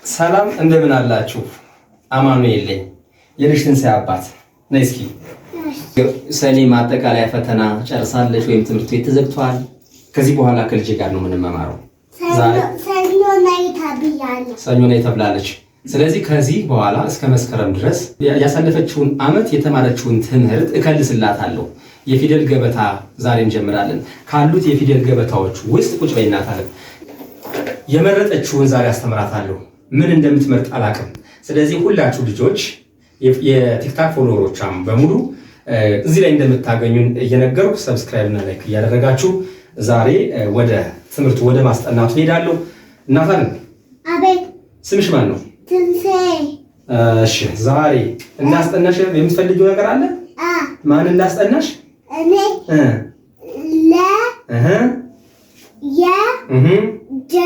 ሰላም እንደምን አላችሁ? አማኑኤል ነኝ የልጅ ትንሣኤ አባት ነኝ። እስኪ ሰኔ ማጠቃለያ ፈተና ጨርሳለች ወይም ትምህርት ቤት ተዘግቷል። ከዚህ በኋላ ከልጅ ጋር ነው የምንማማረው። ሰኞ ላይ ተብላለች። ስለዚህ ከዚህ በኋላ እስከ መስከረም ድረስ ያሳለፈችውን ዓመት የተማረችውን ትምህርት እከልስላታለሁ። የፊደል ገበታ ዛሬ እንጀምራለን። ካሉት የፊደል ገበታዎች ውስጥ ቁጭ በይ እናት አለ የመረጠችውን ዛሬ አስተምራታለሁ። ምን እንደምትመርጥ አላውቅም። ስለዚህ ሁላችሁ ልጆች የቲክታክ ፎሎወሮቿም በሙሉ እዚህ ላይ እንደምታገኙን እየነገርኩ ሰብስክራይብ እና ላይክ እያደረጋችሁ ዛሬ ወደ ትምህርቱ ወደ ማስጠናቱ ሄዳለሁ። እናታን አቤት። ስምሽ ማን ነው? ትንሣኤ። እሺ ዛሬ እናስጠናሽ የምትፈልጊው ነገር አለ? ማን እንዳስጠናሽ? እኔ ለ የ ጀ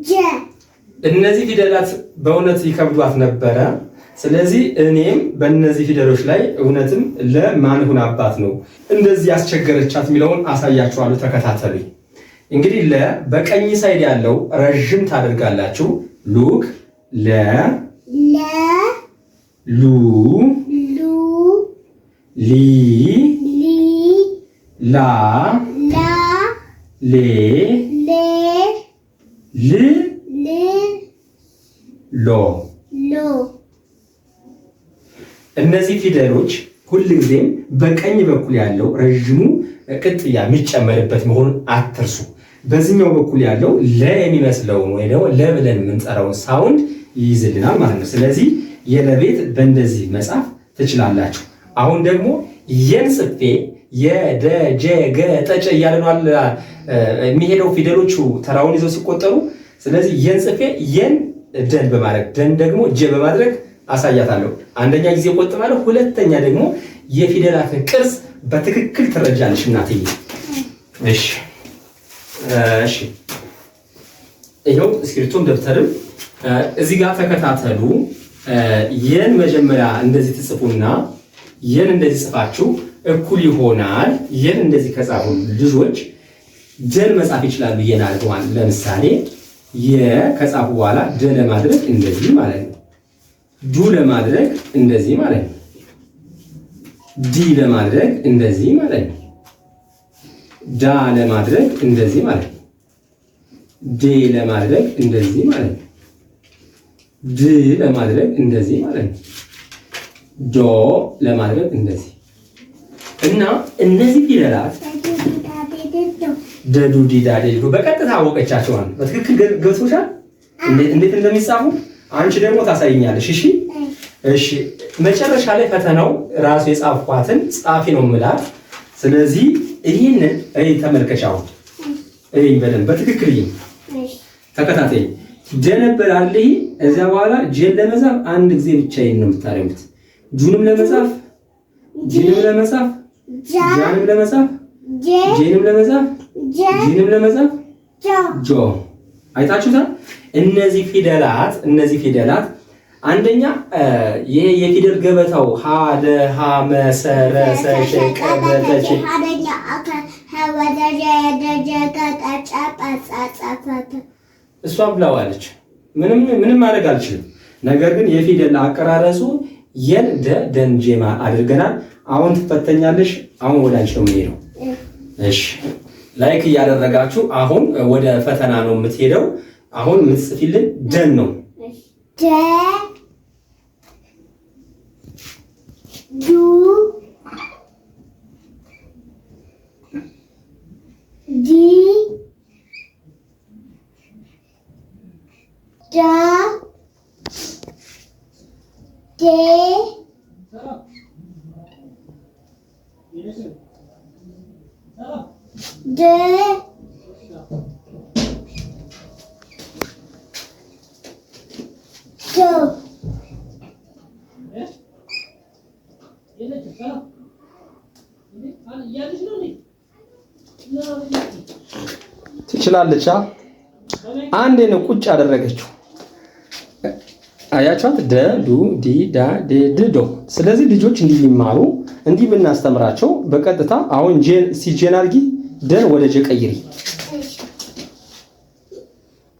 ጀ እነዚህ ፊደላት በእውነት ይከብዷት ነበረ። ስለዚህ እኔም በእነዚህ ፊደሎች ላይ እውነትም ለማን ይሁን አባት ነው እንደዚህ ያስቸገረቻት የሚለውን አሳያችኋለሁ። ተከታተሉኝ። እንግዲህ ለ በቀኝ ሳይድ ያለው ረጅም ታደርጋላችሁ። ሉክ ለ ለ ሉ ሉ ሊ ሊ ላ ላ ሌ ሌ ል ል ሎ ሎ። እነዚህ ፊደሎች ሁልጊዜም በቀኝ በኩል ያለው ረዥሙ ቅጥያ የሚጨመርበት መሆኑን አትርሱ። በዚህኛው በኩል ያለው ለ የሚመስለውን ወይ ደግሞ ለ ብለን የምንጠራውን ሳውንድ ይይዝልናል ማለት ነው። ስለዚህ የለቤት በእንደዚህ መጻፍ ትችላላችሁ። አሁን ደግሞ የን ጽፌ የደ ጀ ገ ጠጨ እያለ ነው የሚሄደው ፊደሎቹ ተራውን ይዘው ሲቆጠሩ። ስለዚህ የን ጽፌ የን ደን በማድረግ ደን ደግሞ ጀ በማድረግ አሳያታለሁ። አንደኛ ጊዜ ቆጥባለሁ፣ ሁለተኛ ደግሞ የፊደላትን ቅርጽ በትክክል ትረጃለሽ እናትዬ። እሺ እሺ፣ ይኸው እስክሪብቶም ደብተርም እዚህ ጋር ተከታተሉ። የን መጀመሪያ እንደዚህ ትጽፉና የን እንደዚህ ጽፋችሁ እኩል ይሆናል። የን እንደዚህ ከጻፉ ልጆች ደን መጻፍ ይችላሉ። የን አድርገዋል። ለምሳሌ የ ከጻፉ በኋላ ደ ለማድረግ እንደዚህ ማለት ነው። ዱ ለማድረግ እንደዚህ ማለት ነው። ዲ ለማድረግ እንደዚህ ማለት ነው። ዳ ለማድረግ እንደዚህ ማለት ነው። ዴ ለማድረግ እንደዚህ ማለት ነው። ድ ለማድረግ እንደዚህ ማለት ነው። ዶ ለማድረግ እንደዚህ እና እነዚህ ፊደላት ደዱ ዲዳ ዴዱ በቀጥታ አወቀቻቸዋል። በትክክል ገብቶሻል እንዴት እንደሚጻፉ። አንቺ ደግሞ ታሳይኛለሽ። እሺ እሺ። መጨረሻ ላይ ፈተናው ራሱ የጻፍኳትን ጻፊ ነው የምላት። ስለዚህ ይህንን ተመልከቻው በደንብ በትክክል ተከታተይ። ደ ነበር አለ። እዚያ በኋላ ጀን ለመጻፍ አንድ ጊዜ ብቻ ነው የምታረጉት። ጁንም ለመጻፍ ጂንም ለመጻፍ ጃንም ለመጻፍ ጄንም ለመጻፍ ጂንም ለመጻፍ ጆ። አይታችሁታል? እነዚህ ፊደላት አንደኛ ይሄ የፊደል ገበታው ሀ ደ ሀ መ ሰ ረ ሰ ሸ ቀ በ ተ ቸ እሷም ብላዋለች። ምንም ማድረግ አልችልም። ነገር ግን የፊደል አቀራረጹ የን ደ ደን ጄማ አድርገናል። አሁን ትፈተኛለሽ። አሁን ወደ አንቺ ነው የምንሄደው። እሺ ላይክ እያደረጋችሁ አሁን ወደ ፈተና ነው የምትሄደው። አሁን የምትጽፊልን ደን ነው። ደ ዱ ዲ ዳ ዴ ደ ዶ። ትችላለች። አንዴ ነው ቁጭ ያደረገችው። አያቻት ደ ዱ ዲ ዳ ዴ ድ ዶ። ስለዚህ ልጆች እንዲህ ሊማሩ እንዲህ ብናስተምራቸው በቀጥታ አሁን ጄን አድርጊ፣ ደን ወደ ጀ ቀይሪ።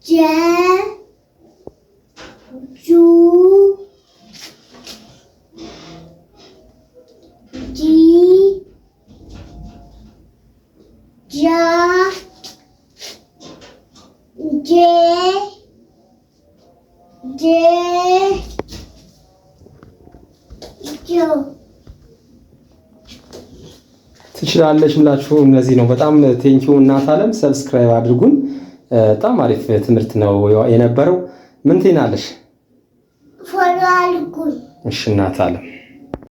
ጀ ጃ ጄ ጄ ጆ ትችላለች ምላችሁ እነዚህ ነው። በጣም ቴንኪው እናት አለም። ሰብስክራይብ አድርጉን። በጣም አሪፍ ትምህርት ነው የነበረው። ምን ትይናለሽ? ፎሎ አድርጉን። እሺ እናት አለም